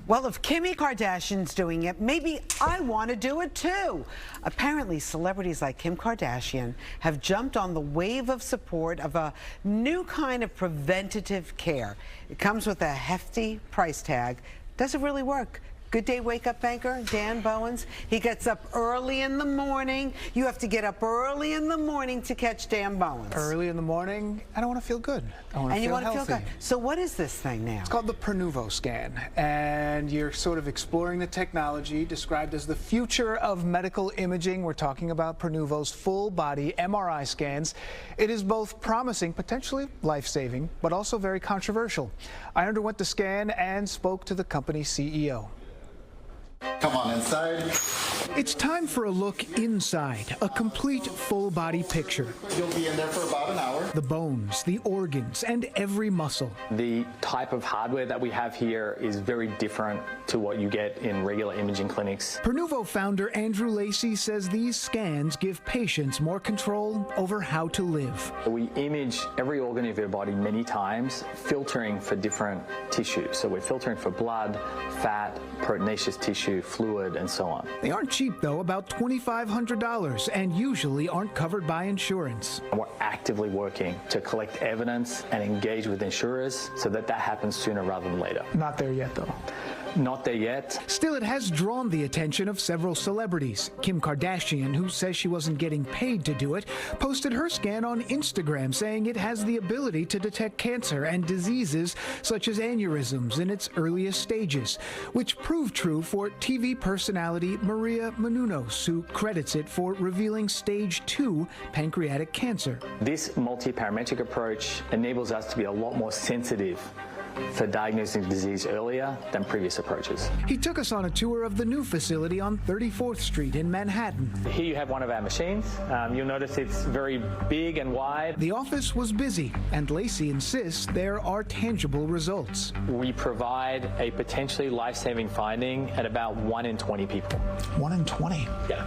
Well, if Kimi Kardashian's doing it, maybe I want to do it too. Apparently, celebrities like Kim Kardashian have jumped on the wave of support of a new kind of preventative care. It comes with a hefty price tag. Does it really work? Good Day wake-up banker Dan Bowens. He gets up early in the morning. You have to get up early in the morning to catch Dan Bowens. Early in the morning, I don't want to feel good. I want to feel healthy. Feel good. So what is this thing now? It's called the Prenuvo scan, and you're sort of exploring the technology described as the future of medical imaging. We're talking about Prenuvo's full-body MRI scans. It is both promising, potentially life-saving, but also very controversial. I underwent the scan and spoke to the company's CEO. Come on inside. It's time for a look inside, a complete full-body picture. You'll be in there for about an hour. The bones, the organs, and every muscle. The type of hardware that we have here is very different to what you get in regular imaging clinics. Prenuvo founder Andrew Lacey says these scans give patients more control over how to live. We image every organ of your body many times, filtering for different tissues. So we're filtering for blood, fat, proteinaceous tissue, fluid, and so on. They aren't cheap, though, about $2,500, and usually aren't covered by insurance. We're actively working to collect evidence and engage with insurers so that happens sooner rather than later. Not there yet, though. Not there yet. Still, it has drawn the attention of several celebrities. Kim Kardashian, who says she wasn't getting paid to do it, posted her scan on Instagram saying it has the ability to detect cancer and diseases such as aneurysms in its earliest stages, which proved true for TV personality Maria Menounos, who credits it for revealing stage 2 pancreatic cancer. This multi-parametric approach enables us to be a lot more sensitive for diagnosing disease earlier than previous approaches. He took us on a tour of the new facility on 34th Street in Manhattan. Here you have one of our machines. You'll notice it's very big and wide. The office was busy, and Lacey insists there are tangible results. We provide a potentially life-saving finding at about 1 in 20 people. 1 in 20? Yeah.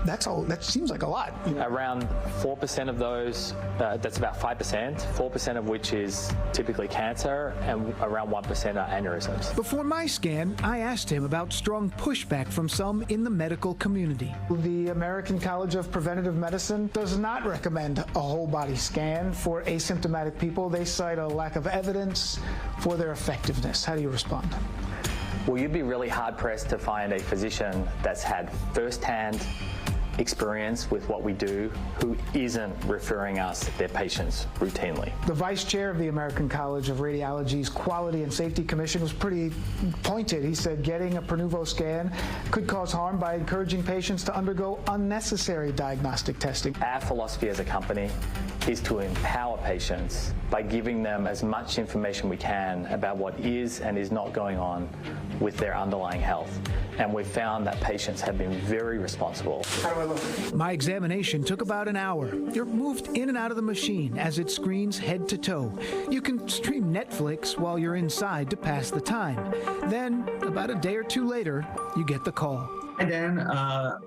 That's all. That seems like a lot. Around 4% of those, that's about 5%, 4% of which is typically cancer, and around 1% are aneurysms. Before my scan, I asked him about strong pushback from some in the medical community. The American College of Preventive Medicine does not recommend a whole-body scan for asymptomatic people. They cite a lack of evidence for their effectiveness. How do you respond? Well, you'd be really hard-pressed to find a physician that's had first-hand experience with what we do who isn't referring us their patients routinely. The vice chair of the American College of Radiology's Quality and Safety Commission was pretty pointed. He said getting a Prenuvo scan could cause harm by encouraging patients to undergo unnecessary diagnostic testing. Our philosophy as a company is to empower patients by giving them as much information we can about what is and is not going on with their underlying health. And we've found that patients have been very responsible. How do I look? My examination took about an hour. You're moved in and out of the machine as it screens head to toe. You can stream Netflix while you're inside to pass the time. Then, about a day or two later, you get the call. Hi, Dan.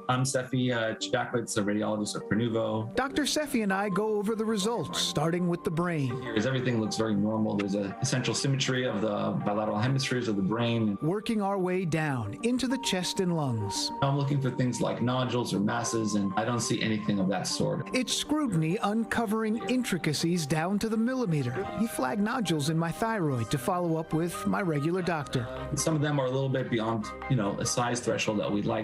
I'm Sefi Chidakowitz, a radiologist at Prenuvo. Dr. Sefi and I go over the results, starting with the brain. Everything looks very normal. There's an essential symmetry of the bilateral hemispheres of the brain. Working our way down into the chest and lungs. I'm looking for things like nodules or masses, and I don't see anything of that sort. It's scrutiny uncovering intricacies down to the millimeter. He flagged nodules in my thyroid to follow up with my regular doctor. Some of them are a little bit beyond, a size threshold that we'd like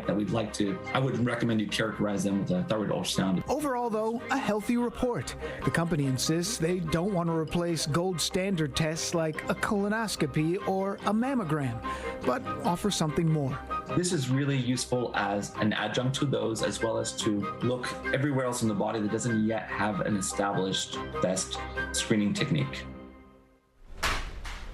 to. I would recommend you characterize them with a thyroid ultrasound. Overall, though, a healthy report. The company insists they don't want to replace gold standard tests like a colonoscopy or a mammogram, but offer something more. This is really useful as an adjunct to those, as well as to look everywhere else in the body that doesn't yet have an established best screening technique.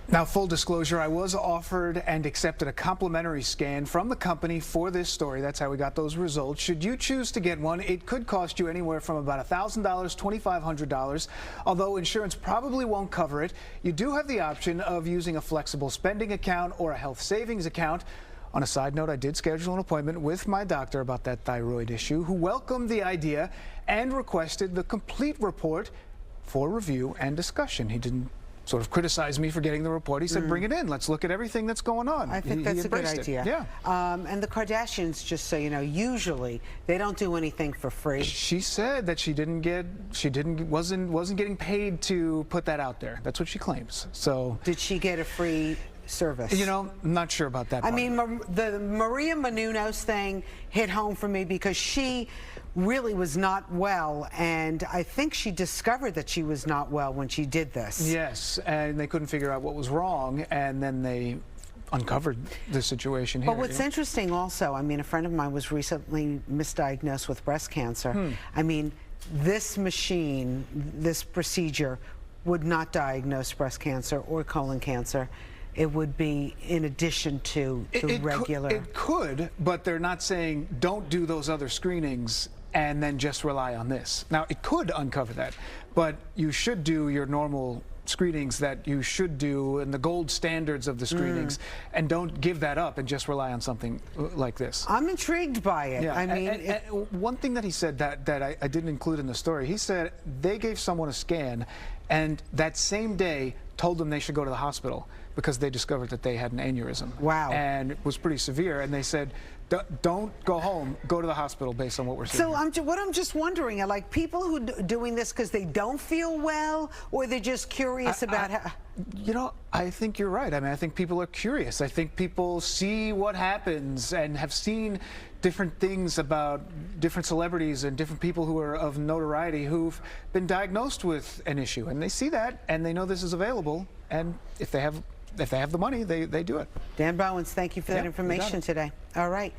Now, full disclosure, I was offered and accepted a complimentary scan from the company for this story. That's how we got those results. Should you choose to get one, it could cost you anywhere from about $1,000, $2,500, although insurance probably won't cover it. You do have the option of using a flexible spending account or a health savings account. On a side note, I did schedule an appointment with my doctor about that thyroid issue, who welcomed the idea and requested the complete report for review and discussion. He didn't sort of criticized me for getting the report. He said, bring it in. Let's look at everything that's going on. I think He that's a good embraced it. idea. Yeah. And the Kardashians, just so you know, usually they don't do anything for free. She said that wasn't getting paid to put that out there. That's what she claims. So Did she get a free service? you know, I'm not sure about that. I mean, the Maria Menounos thing hit home for me because she really was not well, and I think she discovered that she was not well when she did this. Yes, and they couldn't figure out what was wrong, and then they uncovered the situation here. But what's interesting also, I mean, a friend of mine was recently misdiagnosed with breast cancer. I mean, this machine, this procedure would not diagnose breast cancer or colon cancer. It would be in addition to the regular. It could, but they're not saying don't do those other screenings and then just rely on this. Now, it could uncover that, but you should do your normal screenings that you should do and the gold standards of the screenings, and don't give that up and just rely on something like this. I'm intrigued by it. Yeah, I mean, and one thing that he said that I didn't include in the story, he said they gave someone a scan and that same day told them they should go to the hospital because they discovered that they had an aneurysm. Wow. And it was pretty severe, and they said, don't go home, go to the hospital based on what we're seeing. So what I'm just wondering are like people who doing this because they don't feel well, or they're just curious about how. You know, I think you're right. I mean, I think people are curious. I think people see what happens and have seen different things about different celebrities and different people who are of notoriety who've been diagnosed with an issue, and they see that and they know this is available, and if they have the money, they do it. Dan Bowens, thank you for that information today. All right.